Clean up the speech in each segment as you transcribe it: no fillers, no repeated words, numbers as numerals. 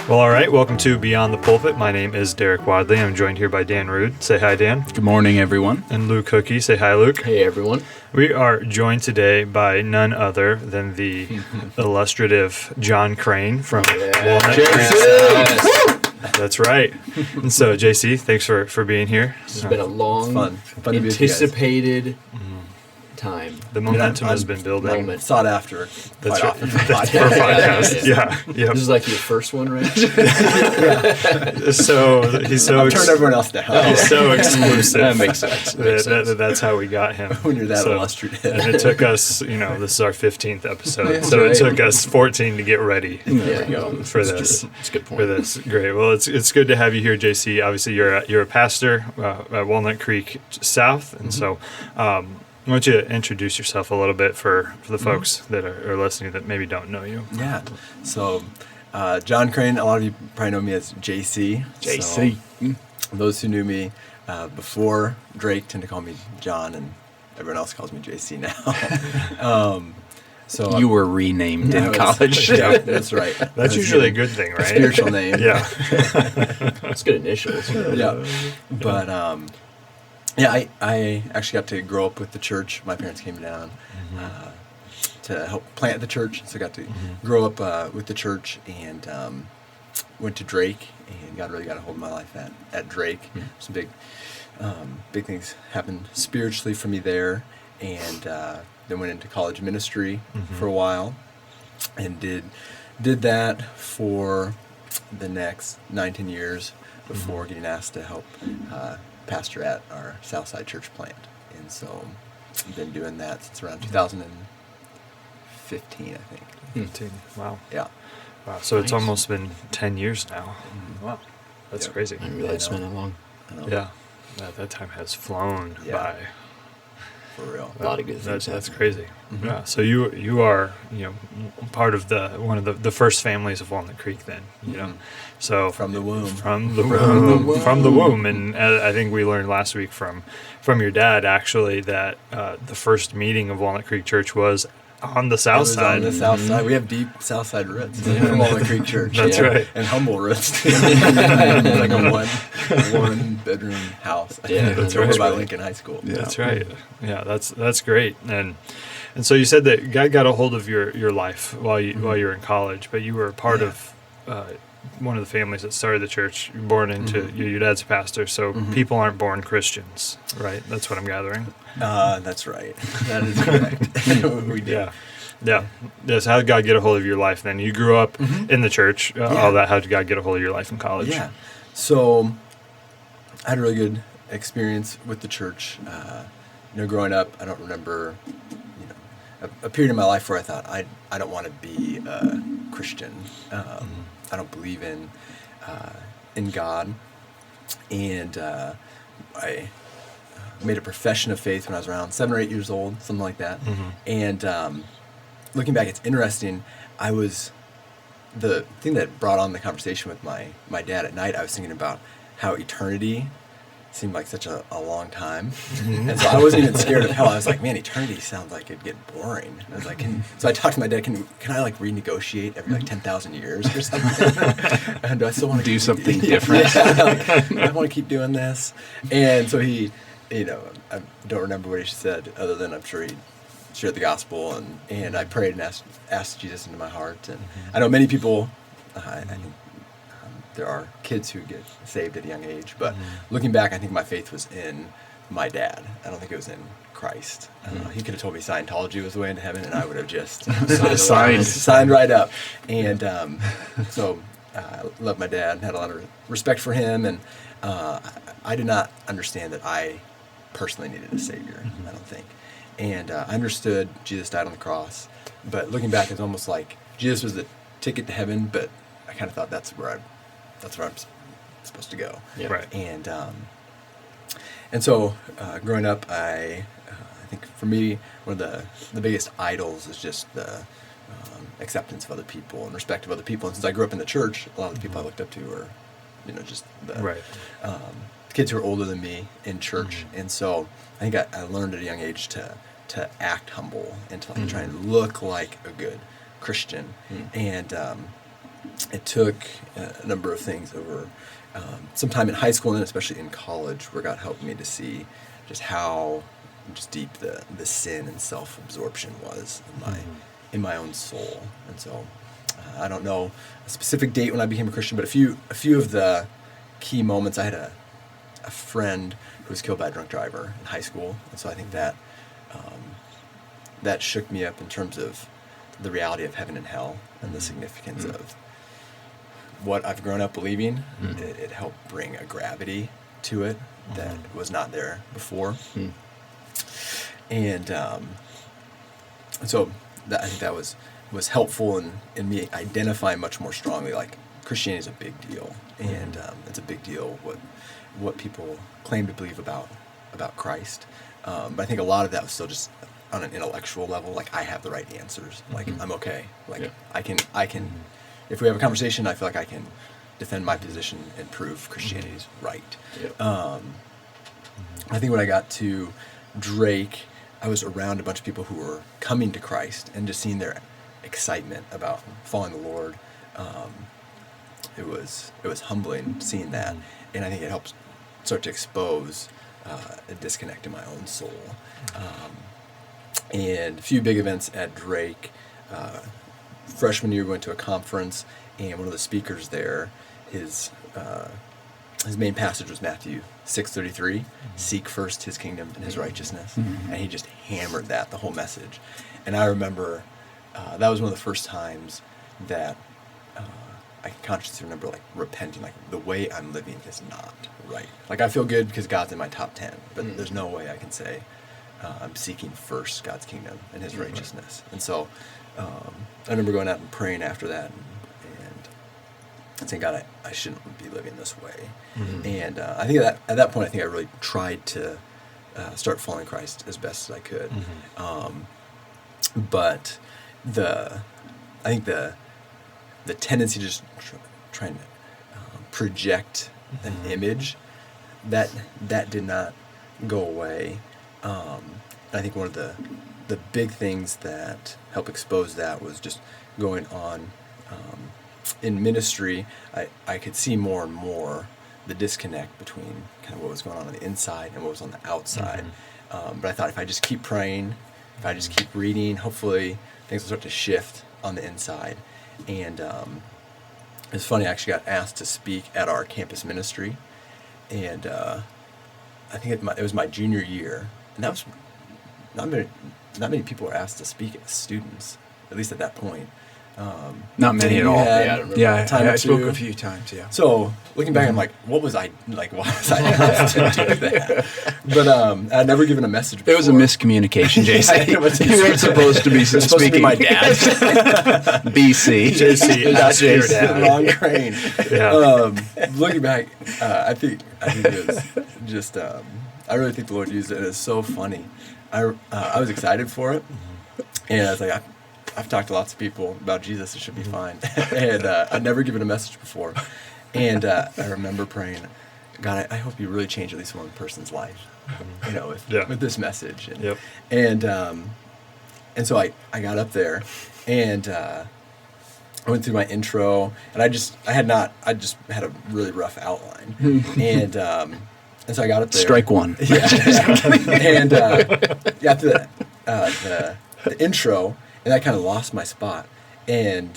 Well, all right. Welcome to Beyond the Pulpit. My name is Derek Wadley. I'm joined here by Dan Rude. Say hi, Dan. Good morning, everyone. And Luke Hookey. Say hi, Luke. Hey, everyone. We are joined today by none other than the illustrative Jon Crane from Walnut Creek South. That's right. And so, JC, thanks for being here. This has been a long, fun to be with you guys. anticipated time. The momentum has been building. Sought after. That's quite right. often for That's for podcasts. podcasts. Yeah. This is like your first one, right? So he's so I've turned everyone else down. he's so exclusive. That makes sense. That's how we got him. When you're that illustrative. And it took us, this is our 15th episode, That's so right. it took us 14 to get ready There we go. for That's this. true. That's a good point. For this, great. Well, it's good to have you here, JC. Obviously, you're a pastor at Walnut Creek South, and so why don't you introduce yourself a little bit for the folks that are listening that maybe don't know you? Yeah. So, Jon Crane, a lot of you probably know me as JC. JC. So, those who knew me before Drake tend to call me John, and everyone else calls me JC now. So You were renamed in college. Yeah, that's right. That's usually a good thing, right? Spiritual name. Yeah. That's good initials. Yeah. But I actually got to grow up with the church. My parents came down to help plant the church, so I got to grow up with the church and went to Drake, and God really got a hold of my life at Drake. Some big things happened spiritually for me there, and then went into college ministry for a while, and did that for the next 19 years before getting asked to help pastor at our Southside church plant. And so I've been doing that since around 2015, I think. 15. Wow. Yeah. Wow. So it's Nice. almost been 10 years now. Wow. That's Yep. crazy. I didn't realize it's been that long. I know. Yeah. That time has flown Yeah. by. For real. A lot of good things That's happen. crazy. Yeah. So you are part of one of the first families of Walnut Creek then. So From the womb. From the womb. And I think we learned last week from your dad actually that the first meeting of Walnut Creek Church was on the south It was side. on the south side. We have deep south side roots from Walnut Creek Church. That's right. And humble roots. Like a one bedroom house. Yeah, that's over right. by Lincoln High School. That's right. Yeah, that's great. And so you said that God got a hold of your life while you were in college, but you were a part of one of the families that started the church. You're born into your dad's a pastor, so people aren't born Christians, right? That's what I'm gathering. That's right. That is correct. We did. Yeah. Yes. How did God get a hold of your life then? You grew up in the church. All that. How did God get a hold of your life in college? Yeah. So I had a really good experience with the church. Growing up, I don't remember, a period in my life where I thought I don't want to be a Christian. I don't believe in God, and I made a profession of faith when I was around 7 or 8 years old, something like that. And looking back, it's interesting. The thing that brought on the conversation with my dad at night, I was thinking about how eternity seemed like such a long time. And so I wasn't even scared of hell. I was like, man, eternity sounds like it'd get boring. I was like, so I talked to my dad, can I like renegotiate every like 10,000 years or something? And do I still want to Do something different? I want to keep doing this. And so he, I don't remember what he said other than I'm sure he shared the gospel, and I prayed and asked Jesus into my heart. And I know many people, I think there are kids who get saved at a young age, but looking back, I think my faith was in my dad. I don't think it was in Christ. He could have told me Scientology was the way into heaven, and I would have just signed right up. And so I loved my dad, had a lot of respect for him, and I did not understand that I personally needed a savior. I don't think. And I understood Jesus died on the cross, but looking back, it's almost like Jesus was the ticket to heaven, but I kind of thought that's where I'm supposed to go. Yeah. Right. And so growing up, I think for me, one of the biggest idols is just the acceptance of other people and respect of other people. And since I grew up in the church, a lot of the people I looked up to were, just the kids who are older than me in church. And so I think I learned at a young age to act humble and to try and look like a good Christian. And it took a number of things over some time in high school and then especially in college where God helped me to see just how just deep the sin and self-absorption was in my own soul. And so I don't know a specific date when I became a Christian, but a few of the key moments. I had a friend who was killed by a drunk driver in high school, and so I think that that shook me up in terms of the reality of heaven and hell and the significance of what I've grown up believing. It helped bring a gravity to it that was not there before. And so I think that was helpful in me identifying much more strongly, like Christianity is a big deal, and it's a big deal what people claim to believe about Christ. But I think a lot of that was still just on an intellectual level, like I have the right answers, like I'm okay, like I can. If we have a conversation, I feel like I can defend my position and prove Christianity's right. I think when I got to Drake, I was around a bunch of people who were coming to Christ and just seeing their excitement about following the Lord. It was humbling seeing that, and I think it helps start to expose a disconnect in my own soul. And a few big events at Drake. Freshman year, we went to a conference, and one of the speakers there, his main passage was Matthew 6:33, seek first his kingdom and his righteousness. And he just hammered the whole message. And I remember that was one of the first times that I can consciously remember like repenting, like the way I'm living is not right. Like I feel good because God's in my top 10, but there's no way I can say I'm seeking first God's kingdom and his righteousness. And so I remember going out and praying after that and saying, God, I shouldn't be living this way. And I think at that point, I think I really tried to start following Christ as best as I could. But I think the tendency to just try and project an image that did not go away. I think one of the big things that helped expose that was just going on in ministry. I could see more and more the disconnect between kind of what was going on the inside and what was on the outside. But I thought if I just keep praying, if I just keep reading, hopefully things will start to shift on the inside. And it's funny, I actually got asked to speak at our campus ministry, and I think it was my junior year, and that was not many people were asked to speak as students, at least at that point. Not many at all. I spoke a few times. Yeah. So looking back, I'm like, what was I like? Why was I asked to do that? But I'd never given a message before. It was a miscommunication, Jason. You weren't supposed to be speaking. Supposed to be my dad. BC. JC, that's your dad. Jon Crane. Yeah. Looking back, I think it was just. I really think the Lord used it. It's so funny. I was excited for it, and I was like, I've talked to lots of people about Jesus. It should be fine. And I'd never given a message before. And I remember praying, God, I hope you really change at least one person's life, with this message. And so I got up there, and I went through my intro, and I just had a really rough outline. And so I got up there. Strike one. Yeah. And after the intro, and I kind of lost my spot, and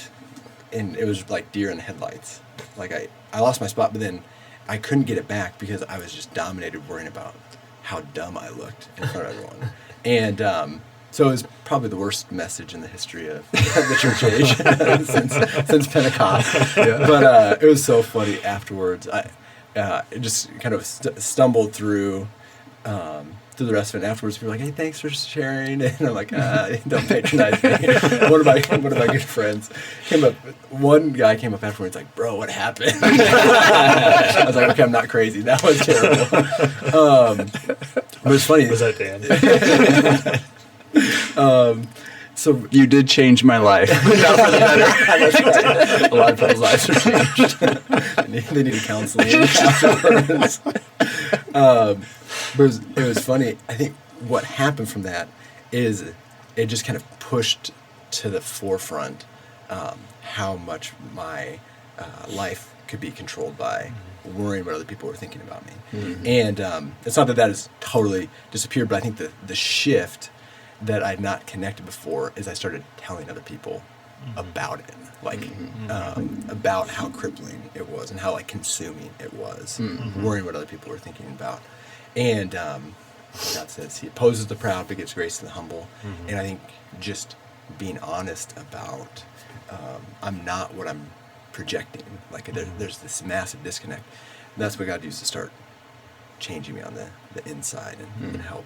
it was like deer in the headlights. Like I lost my spot, but then I couldn't get it back because I was just dominated worrying about how dumb I looked in front of everyone. And so it was probably the worst message in the history of the church age since Pentecost. But it was so funny afterwards. I just kind of stumbled through the rest of it. Afterwards, people were like, "Hey, thanks for sharing." And I'm like, "Don't patronize me." One of my good friends came up. One guy came up afterwards, like, "Bro, what happened?" I was like, "Okay, I'm not crazy. That was terrible." But it's funny. Was that Dan? So you did change my life. Not for the better. That's right. A lot of people's lives are changed. They needed counseling afterwards. But it was funny. I think what happened from that is it just kind of pushed to the forefront how much my life could be controlled by worrying what other people were thinking about me. And it's not that has totally disappeared, but I think the shift that I'd not connected before is I started telling other people about it, like about how crippling it was and how like consuming it was, worrying what other people were thinking about. And God says He opposes the proud but gives grace to the humble. And I think just being honest about I'm not what I'm projecting. Like there's this massive disconnect. And that's what God used to start changing me on the inside and help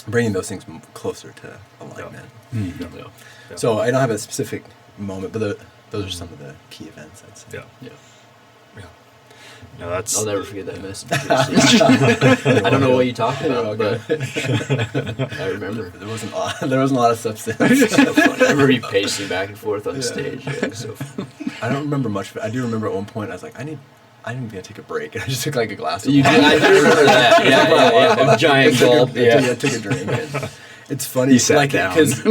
bringing those things closer to alignment. Yeah. So I don't have a specific moment, but those are some of the key events, I'd say. Yeah. No, that's. I'll never forget that message. I don't know what you talked about, but I remember. There wasn't a lot of substance. So funny. I remember you pacing back and forth on the stage. Yeah, it was so fun. I don't remember much, but I do remember at one point I was like, I'm gonna take a break, and I just took like a glass of You water. did? I do remember that. Yeah. A giant gulp. I took a drink. And it's funny, You sat like down. because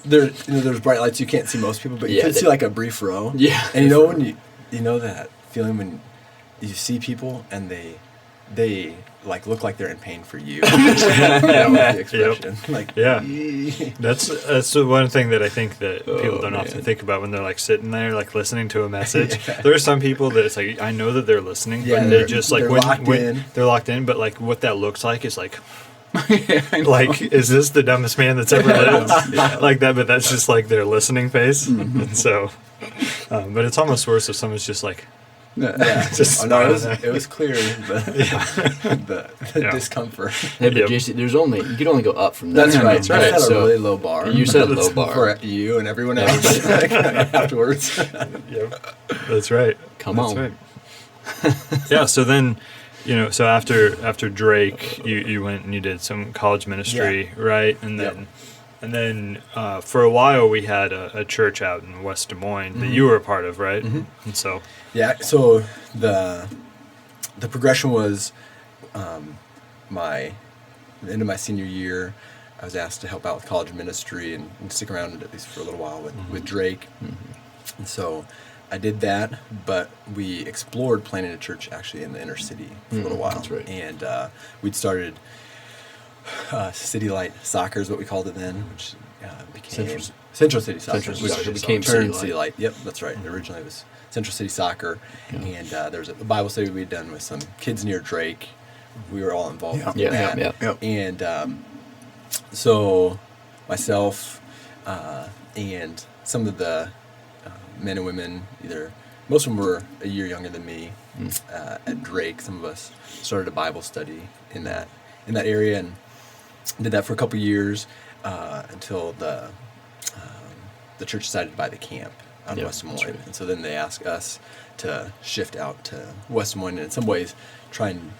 there's bright lights, you can't see most people, but you can see like a brief row. Yeah. And you know when you know that feeling when you see people and they like look like they're in pain for you. The expression. Like That's the one thing that I think that people don't often think about when they're like sitting there like listening to a message. There are some people that it's like I know that they're listening, but they just like when they're locked in, but like what that looks like is like like is this the dumbest man that's ever lived? Like that, but that's just like their listening face. And so but it's almost worse if someone's just like just it was clear the discomfort. Hey, but JC, you can only go up from there. That's right. Right. That's a So really low bar. you set a low bar for you and everyone else afterwards. That's right. Come That's on. Right. Yeah. So then, so after Drake, you went and you did some college ministry, right? And then for a while we had a church out in West Des Moines that you were a part of, right? And so so the progression was the end of my senior year. I was asked to help out with college ministry and stick around at least for a little while with Drake. And so I did that, but we explored planting a church actually in the inner city for a little while. That's right. And we'd started City Light Soccer is what we called it then, which became Central City Soccer. Which became City Light. Yep, that's right. Originally it was Central City Soccer, and there was a Bible study we'd done with some kids near Drake. We were all involved in that. And so myself and some of the men and women, most of them were a year younger than me at Drake. Some of us started a Bible study in that area and did that for a couple years until the church decided to buy the camp out in West Des Moines. Right. And so then they asked us to shift out to West Des Moines and in some ways try and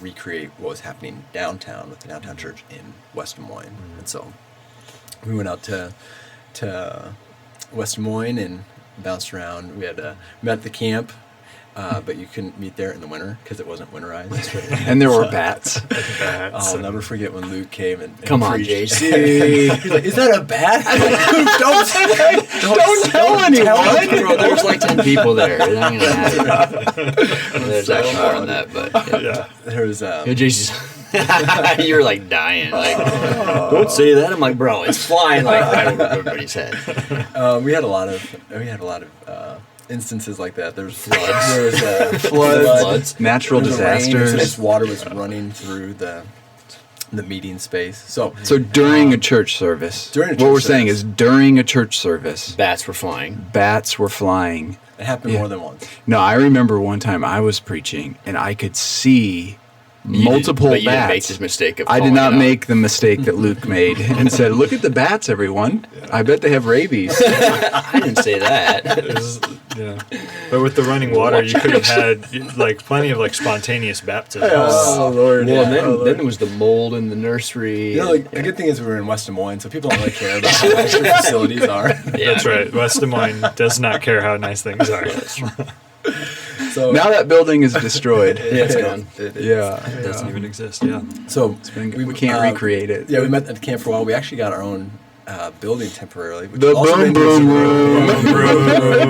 recreate what was happening downtown with the downtown church in West Des Moines. And so we went out to West Des Moines and bounced around. We had met at the camp, but you couldn't meet there in the winter because it wasn't winterized. And there were bats. I'll never forget when Luke came and Come on, preached. JC. He's like, "Is that a bat?" I'm like, "Luke, don't say that. Don't tell anyone." Bro, there was like 10 people there. It ain't gonna happen. There's actually more on that, but There was JC's. You were like dying, like don't say that. I'm like, bro, it's flying like right over everybody's head. we had a lot of instances like that. There was floods. There was floods, natural there was rain, disasters. so this water was running through the meeting space. So during a church service, what we're saying is during a church service, Bats were flying. bats were flying. it happened more than once. No, I remember one time I was preaching and I could see multiple But you didn't bats. make this mistake of I did calling not it out. make the mistake that Luke made and said, "Look at the bats, everyone. I bet they have rabies." I didn't say that. But with the running water, you could have had like plenty of like spontaneous baptisms. Lord! Well, then there was the mold in the nursery. The good thing is we were in West Des Moines, so people don't really care about how nice your facilities are. That's right. West Des Moines does not care how nice things are. So Now that building is destroyed. It's gone. It It doesn't even exist. Yeah. So We can't recreate it. Yeah, we met at the camp for a while. We actually got our own building temporarily. Which The also Boom been Boom Room.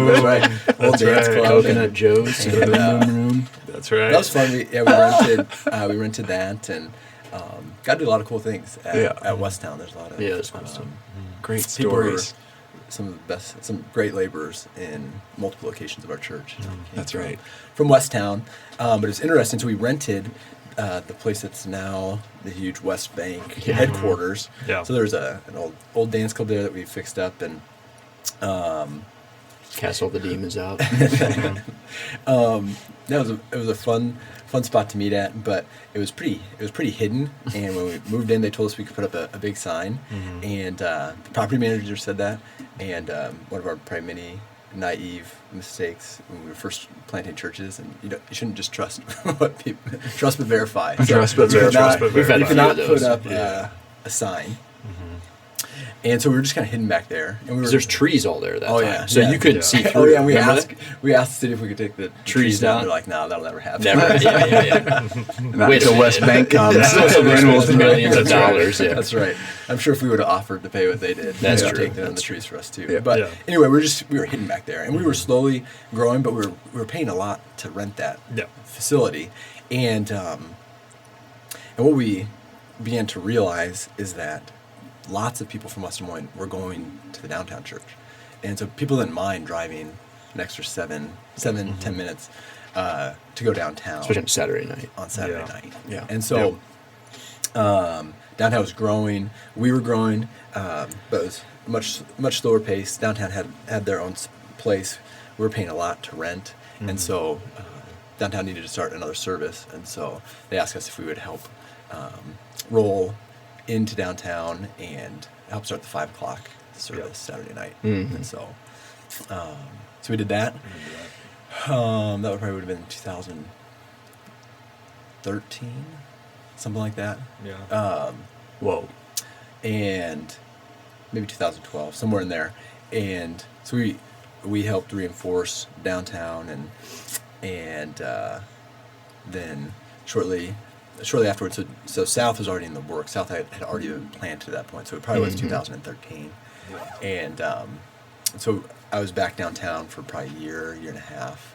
That's right. Old That's dance right. club. Coconut Joe's. And, Room. That's right. that was fun. We rented that, and got to do a lot of cool things at Westtown. There's a lot of There's cool stuff. Great people were stories. some great laborers in multiple locations of our church. That's right. From Westtown, but it's interesting. So we rented the place that's now the huge West Bank headquarters. Yeah. So there's an old dance club there that we fixed up, and Cast all the demons out. it was a fun spot to meet at, but it was pretty hidden. And when we moved in, they told us we could put up a big sign, and the property manager said that. And one of our probably many naive mistakes when we were first planting churches, and you shouldn't just trust what people trust but verify. Trust but you verify. cannot- Trust but We've had You a few cannot of those. put up a sign. And so we were just kind of hidden back there, and we were. Because there's trees all there that Oh, time. yeah, So yeah. you couldn't Yeah. see through. Oh yeah, and we Remember asked the city if we could take the trees down. They're like, no, that'll never happen. that? Never. Yeah. Not Wait a until minute. West Bank comes. Then we'll spend millions of That's right. dollars. Yeah. That's right. I'm sure if we would have offered to pay what they did, That's they would true. take down the That's trees for us too. Yeah. But Yeah. anyway, we were hidden back there, and we were slowly growing, but we were paying a lot to rent that facility, and what we began to realize is that lots of people from West Des Moines were going to the downtown church, and so people didn't mind driving an extra 10 minutes to go downtown, Especially on Saturday night. on Saturday Yeah. night. Yeah. And so downtown was growing. We were growing, but it was much slower pace. Downtown had their own place. We were paying a lot to rent, and so downtown needed to start another service. And so they asked us if we would help roll into downtown and help start the 5 o'clock service Saturday night. And so we did that. That would probably would have been 2013, something like that. Yeah. Whoa. And maybe 2012, somewhere in there. And so we helped reinforce downtown, and then shortly afterwards. So South was already in the works. South had already been planned to that point. So it probably was 2013, and so I was back downtown for probably a year and a half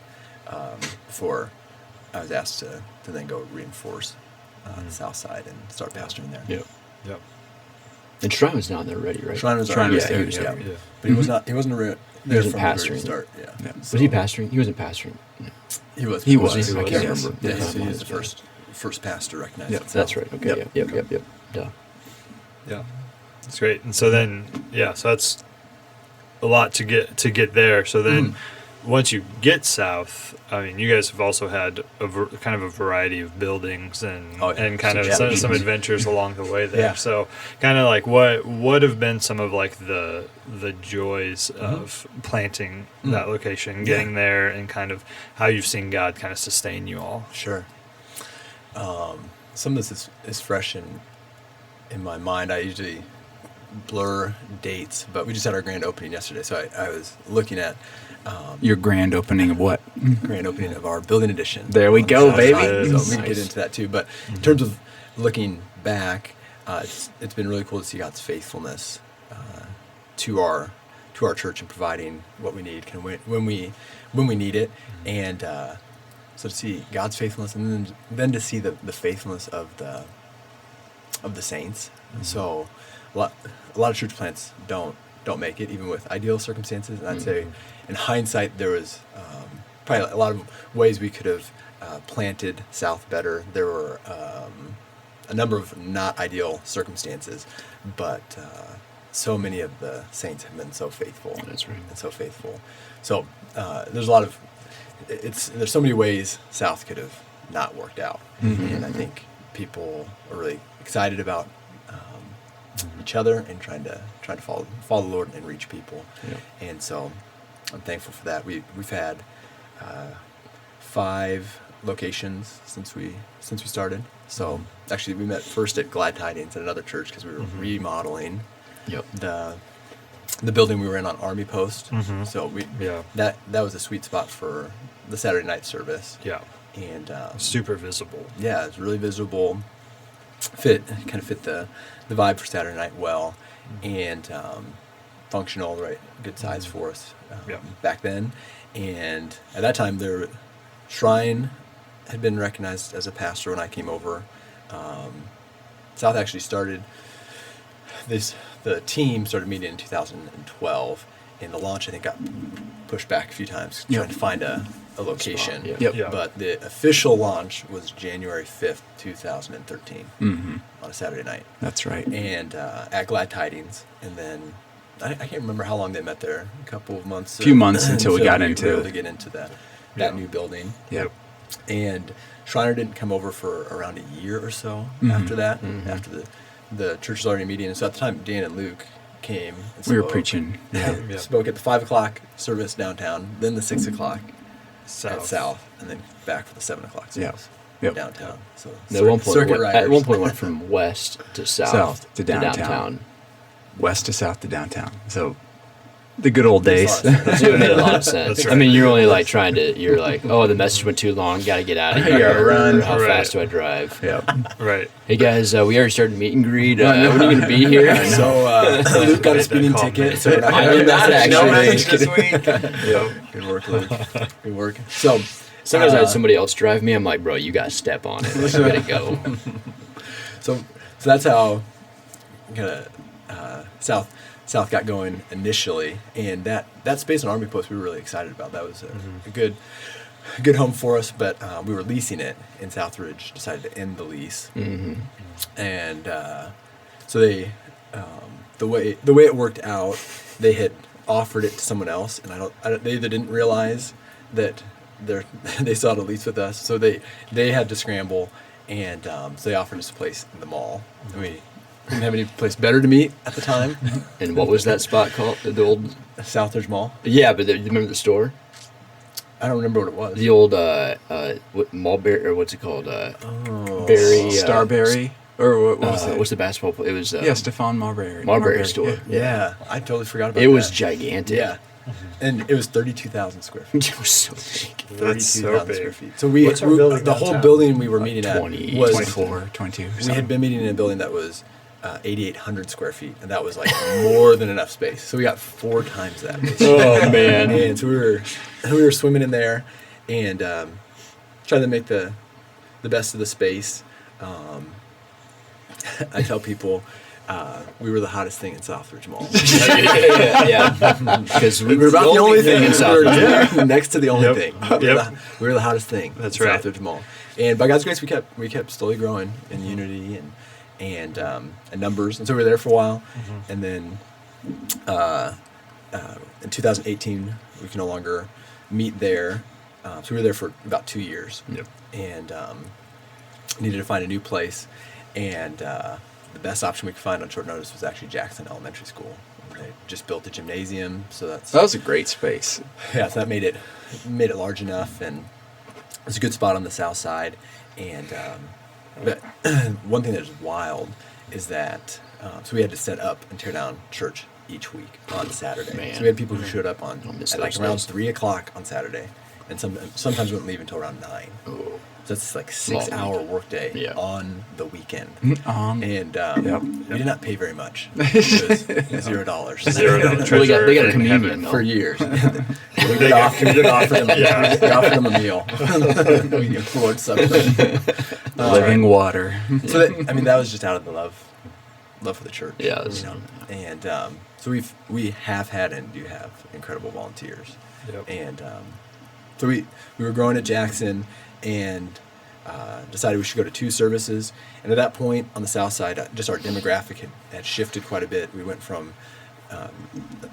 before I was asked to then go reinforce the Southside and start pastoring there. Yep. Yep. And Shrine was down there already, right? Shrine was Shrine already was there, there, yeah. Yeah. but he was not. He wasn't there wasn't from the very pastoring. start. Yeah. Yeah. Was he pastoring? He wasn't pastoring. No. He was. He was. I can't Yes. remember. Yeah, Yeah. so he was the first pastor recognized. Yep. at That's South. right. Okay. Yep. Duh. Yeah, that's great. And so then, so that's a lot to get there. So then, once you get south, I mean, you guys have also had kind of a variety of buildings and and kind of some adventures along the way there. Yeah. So, kind of like what have been some of like the joys of planting that location, getting there, and kind of how you've seen God kind of sustain you all. Sure. Some of this is fresh in my mind. I usually blur dates, but we just had our grand opening yesterday, so I was looking at Your grand opening of what? grand opening of our building edition. There we on go, Southside, baby. So we can Nice. get into that too. But in terms of looking back, it's been really cool to see God's faithfulness to our church and providing what we need when we need it, and so to see God's faithfulness, and then to see the faithfulness of the saints. So a lot of church plants don't make it, even with ideal circumstances. And I'd say, in hindsight, there was probably a lot of ways we could have planted South better. There were a number of not ideal circumstances, but so many of the saints have been so faithful. That's right. And so faithful. So there's a lot of there's so many ways South could have not worked out, and I think people are really excited about each other and trying to follow the Lord and reach people. Yeah. And so I'm thankful for that. We've had 5 locations since we started. So actually, we met first at Glad Tidings at another church because we were remodeling Yep. the building we were in on Army Post. So that was a sweet spot for the Saturday night service. Yeah. And Super visible. yeah, it's really visible. fit the vibe for Saturday night well, and functional, right, good size for us back then. And at that time, their Shrine had been recognized as a pastor when I came over. South actually started this. The team started meeting in 2012, and the launch I think got pushed back a few times, trying to find a location. But the official launch was January 5th, 2013, on a Saturday night. That's right. And at Glad Tidings, and then I can't remember how long they met there. A couple of months. A few months until we got into were able to get into that new building. Yep. And Shriner didn't come over for around a year or so after that. After the church was already meeting. And so at the time, Dan and Luke came. And we were preaching. Spoke at the 5 o'clock service downtown, then the 6 o'clock at South, and then back for the 7 o'clock service downtown. So at one point went from west to south to downtown. West to south to downtown. So the good old days. It made a lot of sense. Right. I mean, you're only like you're like, oh, the message went too long, got to get out of here. Gotta run. How fast do I drive? Yeah. Right. Hey guys, we already started meet and greet. When are you going to be here? So Luke got a speeding ticket. So I did not actually. No message this week. Good work, Luke. Good work. So sometimes I had somebody else drive me. I'm like, bro, you got to step on it. Like, you got to go. So that's how South got going initially, and that space and Army Post we were really excited about. That was a good home for us, but we were leasing it, and Southridge decided to end the lease. And so they the way it worked out, they had offered it to someone else, and they either didn't realize that they still had a lease with us, so they had to scramble, and so they offered us a place in the mall. We didn't have any place better to meet at the time. And what was that spot called? The old Southridge Mall. Yeah, but you remember the store? I don't remember what it was. The old Mulberry, or what's it called? Berry Starberry, or what was it? What's the babasketball play? It was Stefan Marbury. Marbury store. Yeah, I totally forgot about it. It was gigantic. Yeah. And it was 32,000 square feet. It was so big. 32,000 square feet. So the whole building we were meeting at was 24, 22. We had been meeting in a building that was 8,800 square feet, and that was like more than enough space. So we got 4 times that. Oh man! And so we were swimming in there, and trying to make the best of the space. I tell people. We were the hottest thing in Southridge Mall. Because we were about the only thing in Southridge. We were next to the only thing. We were the hottest thing in Southridge Mall. And by God's grace, we kept slowly growing in unity and numbers. And so we were there for a while. And then in 2018, we could no longer meet there. So we were there for about 2 years. And needed to find a new place. And the best option we could find on short notice was actually Jackson Elementary School. They just built a gymnasium, so that was a great space. Yeah, so that made it large enough, and it was a good spot on the south side. And but one thing that is wild is that so we had to set up and tear down church each week on Saturday. Man. So we had people who showed up at like around 3 o'clock on Saturday, and sometimes wouldn't leave until around 9. Oh. So it's like 6-hour workday on the weekend. And we did not pay very much. It was $0. $0. They got a communion for years. We did offer them a meal. We implored something. Living water. So that was just out of the love for the church. Yeah. And so we have had and do have incredible volunteers. And so we were growing at Jackson, and decided we should go to 2 services. And at that point on the south side, just our demographic had shifted quite a bit. We went from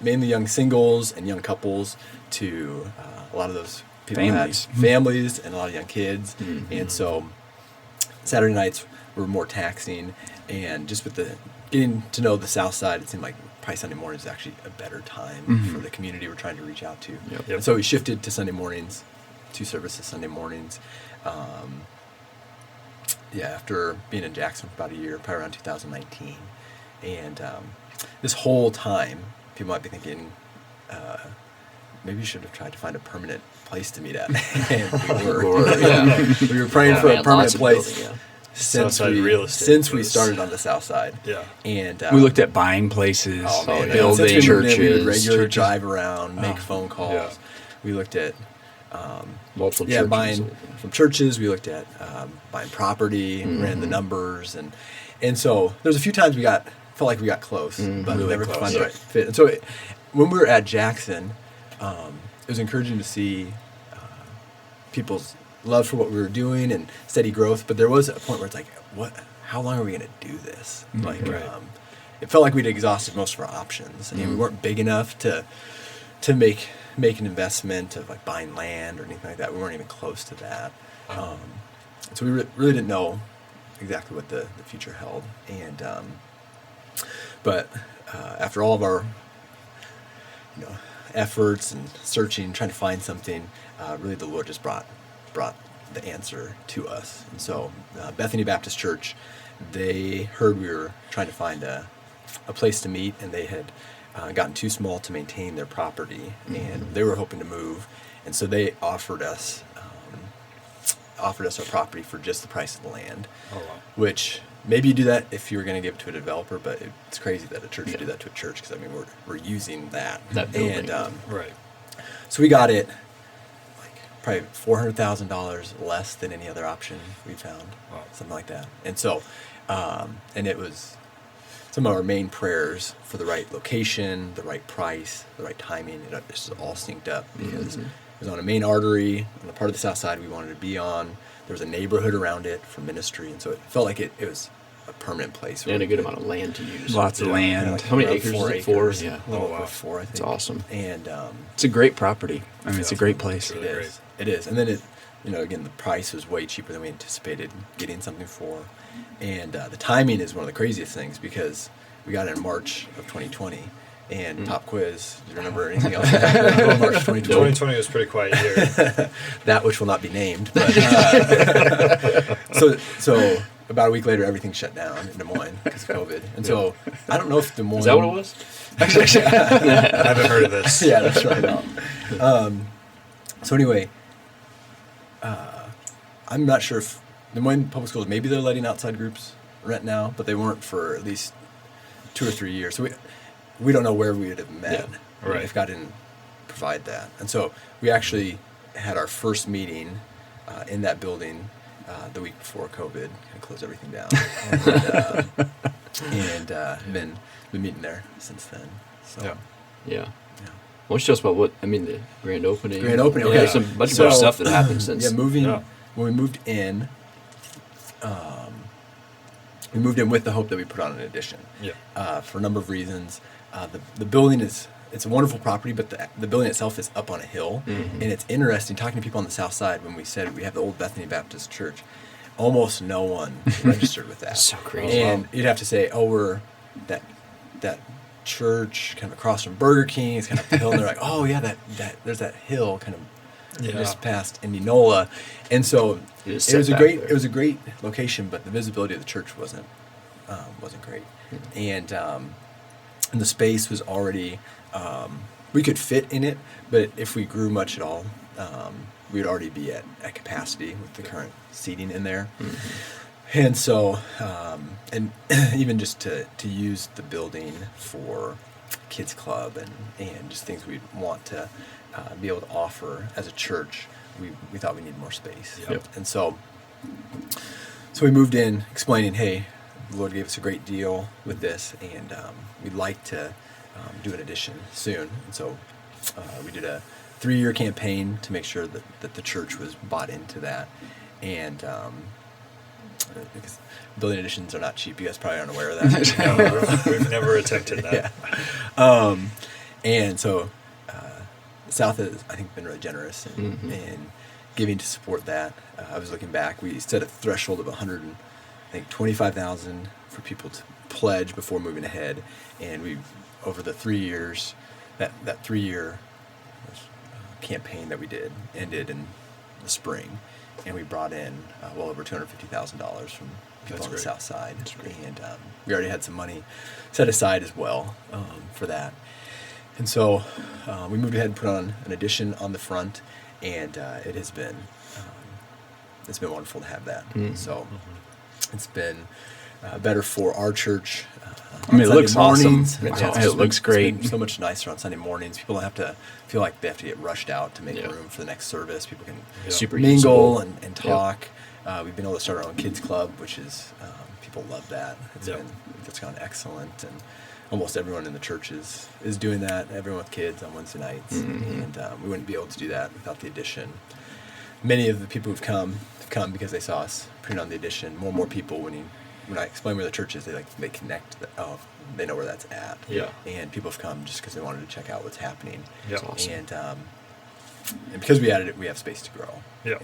mainly young singles and young couples to a lot of those people had families and a lot of young kids. And so Saturday nights were more taxing, and just with the getting to know the south side, it seemed like probably Sunday morning is actually a better time for the community we're trying to reach out to. And so we shifted to Sunday mornings, 2 services Sunday mornings. After being in Jackson for about a year, probably around 2019. And this whole time, people might be thinking, maybe you should have tried to find a permanent place to meet at. And we were praying for a permanent place. Southside real estate since we was- started on the south side. Yeah. And We looked at buying places, Oh, man. yeah. Since we building moved in, we would churches. regularly drive around, make phone calls. Yeah. We looked at Multiple yeah, churches. buying from churches. We looked at buying property, ran the numbers, and so there's a few times felt like we got close, but we Really never could close. find the right fit. And so when we were at Jackson, it was encouraging to see people's love for what we were doing and steady growth. But there was a point where it's like, how long are we going to do this? Like, Right. it felt like we'd exhausted most of our options, and we weren't big enough to make an investment of like buying land or anything like that. We weren't even close to that. So we really didn't know exactly what the future held. And but after all of our efforts and searching, trying to find something, really the Lord just brought the answer to us. And so Bethany Baptist Church, they heard we were trying to find a place to meet, and they had gotten too small to maintain their property, and they were hoping to move, and so they offered us our property for just the price of the land. Oh, wow. Which maybe you do that if you were going to give it to a developer, but it's crazy that a church would do that to a church, because I mean we're using that building. and Right. so we got it like probably $400,000 less than any other option we found, Wow. something like that. And so and it was some of our main prayers for the right location, the right price, the right timing. It just all synced up because it was on a main artery on the part of the south side we wanted to be on. There was a neighborhood around it for ministry, and so it felt like it was a permanent place. And a good amount of land to use. lots of Yeah. land. Like How many around acres 4 is it? 4? acres, Yeah. a little Oh, wow. over 4, I think. It's awesome. And It's a great property. I mean, it's a Yeah. great place. Really it great. is. It is. And then again, the price was way cheaper than we anticipated getting something for. And the timing is one of the craziest things, because we got it in March of 2020. And pop quiz, do you remember anything else that happened in March 2020? 2020 was a pretty quiet year. That which will not be named. But, so about a week later, everything shut down in Des Moines because of COVID. And so I don't know if Des Moines... Is that what it was? I haven't heard of this. Yeah, that's right. So anyway, I'm not sure if Des Moines Public Schools, maybe they're letting outside groups rent now, but they weren't for at least 2 or 3 years. So we don't know where we would have met Right. if God didn't provide that. And so we actually had our first meeting in that building the week before COVID and closed everything down. and been meeting there since then. So Yeah. Yeah. yeah. Why don't you tell us about the grand opening? Grand opening, Yeah, okay. there's some bunch So- of stuff that happened since. Yeah, Yeah. when we moved in, we moved in with the hope that we put on an addition. Yeah. For a number of reasons. The building it's a wonderful property, but the building itself is up on a hill, and it's interesting talking to people on the south side. When we said we have the old Bethany Baptist Church, almost no one registered with that. So crazy. And you'd have to say, oh, we're that church kind of across from Burger King. It's kind of up the hill, and they're like, oh yeah, that there's that hill kind of just past Indianola, and so It is it was set a back great there. it was a great location, but the visibility of the church wasn't great, and the space was already we could fit in it, but if we grew much at all, we'd already be at capacity with the current seating in there. And so, and even just to use the building for kids club and just things we'd want to be able to offer as a church, we thought we needed more space. Yep. And so we moved in explaining, hey, the Lord gave us a great deal with this, and we'd like to do an addition soon. And so we did a 3-year campaign to make sure that the church was bought into that. And because building additions are not cheap. You guys probably aren't aware of that. No, we've never attempted that. Yeah. And so South has, I think, been really generous in giving to support that. I was looking back. We set a threshold of $125,000 for people to pledge before moving ahead, and we over the 3 years, that 3-year campaign that we did ended in the spring, and we brought in well over $250,000 from people on the great. south side, and we already had some money set aside as well for that. And so we moved ahead and put on an addition on the front, and it has been it's been wonderful to have that. So It's been better for our church. I mean, it Sunday looks awesome. mornings. It looks great. It's been so much nicer on Sunday mornings. People don't have to feel like they have to get rushed out to make Yeah. room for the next service. People can Super mingle usable. and talk. We've been able to start our own kids club, which is people love that. It's gone excellent, and almost everyone in the church is doing that. Everyone with kids on Wednesday nights, and we wouldn't be able to do that without the addition. Many of the people who've come have come because they saw us print on the addition. More and more people when I explain where the church is, they connect. They know where that's at. Yeah. And people have come just because they wanted to check out what's happening. Yeah. Awesome. And because we added it, we have space to grow. Yeah.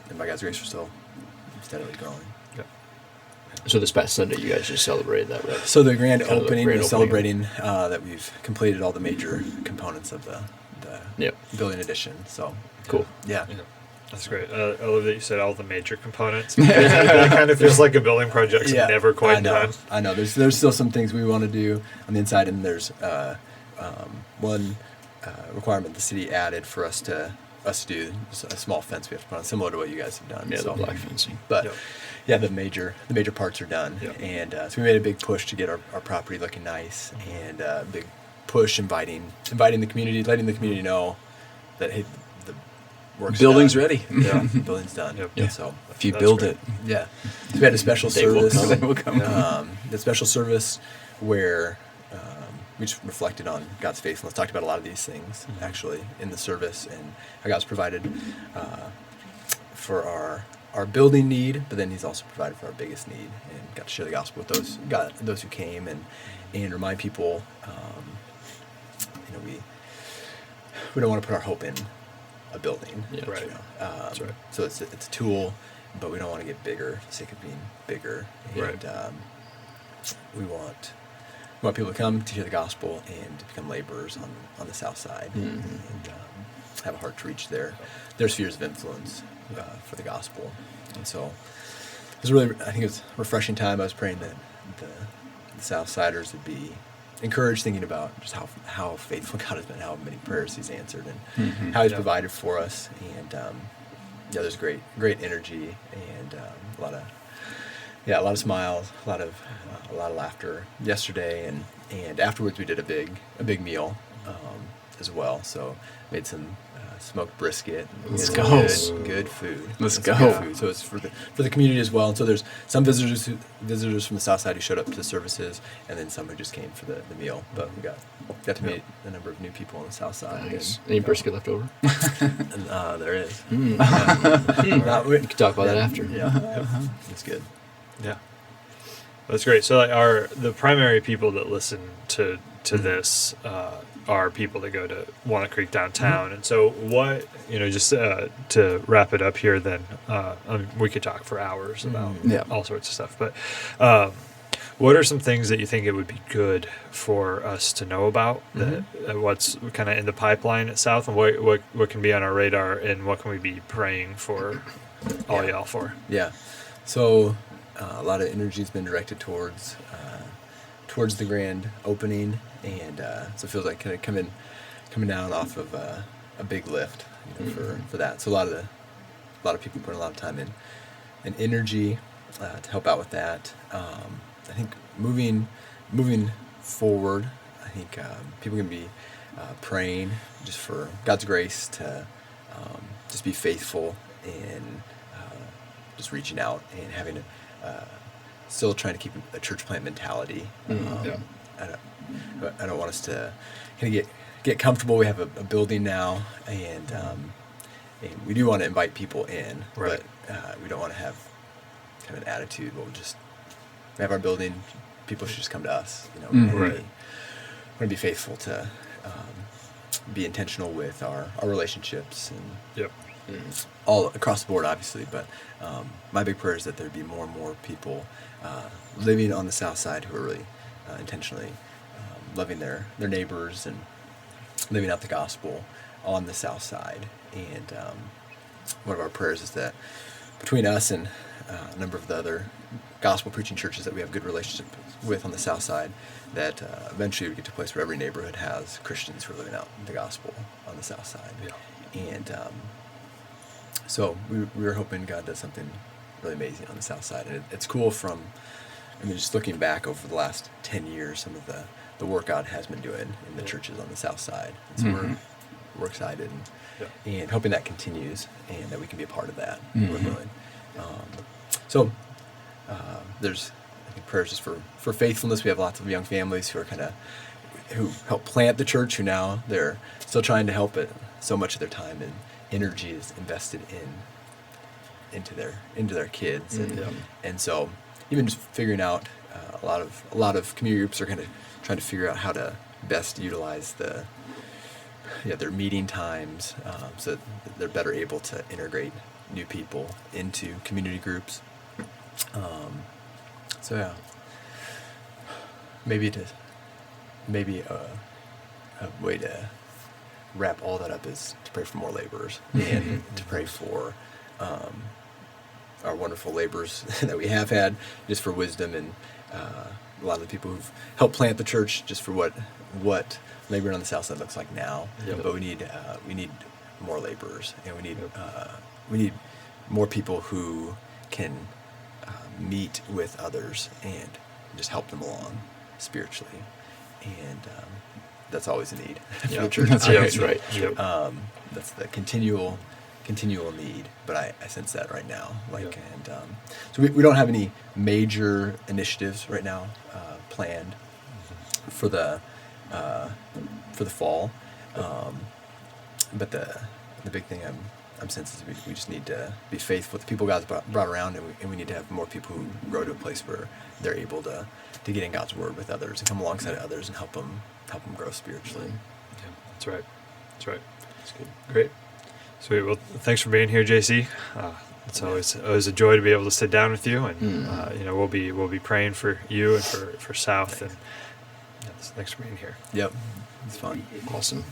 And by God's grace, we're still steadily growing. Yeah. So this past Sunday, you guys just celebrated that, right? So the grand Kind of the opening, grand we're opening. celebrating that we've completed all the major components of the Yep. building addition. So Cool. yeah. Yeah. That's great. I love that you said all the major components. It kind of feels like a building project's never quite I know. done. I know. There's still some things we want to do on the inside, and there's one requirement the city added for us to do, just a small fence we have to put on, similar to what you guys have done. Yeah, so, the black fencing. But Yep. yeah, the major parts are done, Yep. and so we made a big push to get our property looking nice, and a big push inviting the community, letting the community know that hey, the work's Building's done. ready. Yeah, building's done. Yep. Yeah. So If you That's build great. it, yeah, so we had a special They will service. come. They will come. The special service where we just reflected on God's faithfulness, talked about a lot of these things actually in the service, and how God's provided for our building need, but then He's also provided for our biggest need, and got to share the gospel with those who came, and remind people, we don't want to put our hope in a building. Yeah. Right. You know? That's right. So it's a tool, but we don't want to get bigger for the sake of being bigger. And Right. we want people to come to hear the gospel and to become laborers on the south side, and have a heart to reach their spheres of influence for the gospel. And so it was I think it was a refreshing time. I was praying that the Southsiders would be encouraged, thinking about just how faithful God has been, how many prayers He's answered, and how He's Yeah. provided for us. And there's great energy, and a lot of smiles, a lot of laughter yesterday, and afterwards we did a big meal as well. So made some smoked brisket. Let's It's go. Good food. Let's It's go. good food. So it's for the community as well. And so there's some visitors from the south side who showed up to the services, and then some who just came for the meal. But we got to meet a number of new people on the south side. Nice. Any brisket left over? And there is. We can talk about that after. Yeah, it's good. Yeah, that's great. So like the primary people that listen to this are people that go to Walnut Creek downtown. And so what, just to wrap it up here, then we could talk for hours about Yeah. all sorts of stuff. But what are some things that you think it would be good for us to know about, that what's kind of in the pipeline at South, and what can be on our radar, and what can we be praying for all Yeah. y'all for? Yeah. So a lot of energy has been directed towards the grand opening, and so it feels like kind of coming down off of a big lift for that. So a lot of people put a lot of time in and energy to help out with that. I think moving forward, I think people can be praying just for God's grace to just be faithful in just reaching out and having still trying to keep a church plant mentality. Yeah. I don't want us to kind of get comfortable. We have a building now, and we do want to invite people in, Right. but we don't want to have kind of an attitude. We'll just have our building. People should just come to us. We want Right. to be faithful to be intentional with our relationships and Yep. all across the board, obviously. But my big prayer is that there'd be more and more people living on the south side who are really intentionally loving their neighbors and living out the gospel on the south side. And one of our prayers is that between us and a number of the other gospel preaching churches that we have good relationship with on the south side, that eventually we get to a place where every neighborhood has Christians who are living out the gospel on the south side. Yeah. And so we were hoping God does something really amazing on the Southside. And it's cool just looking back over the last 10 years, some of the work God has been doing in the churches on the Southside. And so we're excited and hoping that continues and that we can be a part of that. Lord willing. There's I think prayers just for faithfulness. We have lots of young families who are who help plant the church, who now they're still trying to help it. So much of their time and energy is invested into their kids, and so even just figuring out a lot of community groups are trying to figure out how to best utilize their meeting times, so that they're better able to integrate new people into community groups. Maybe a way to wrap all that up is to pray for more laborers and to pray for our wonderful laborers that we have had, just for wisdom and a lot of the people who've helped plant the church, just for what laboring on the south side looks like now. But we need more laborers, and we need more people who can meet with others and just help them along spiritually, and that's always a need for the church. That's right. That's the continual need, but I sense that right now. So we don't have any major initiatives right now planned for the fall, but the big thing I'm sensing is we just need to be faithful with the people God's brought around, and we need to have more people who grow to a place where they're able to get in God's word with others and come alongside others and help them grow spiritually. Yeah, that's right. That's good. Great. Sweet. Well, thanks for being here, JC. It's always a joy to be able to sit down with you, and we'll be praying for you and for South. Thanks. And thanks for being here. Yep, it's fun. Awesome.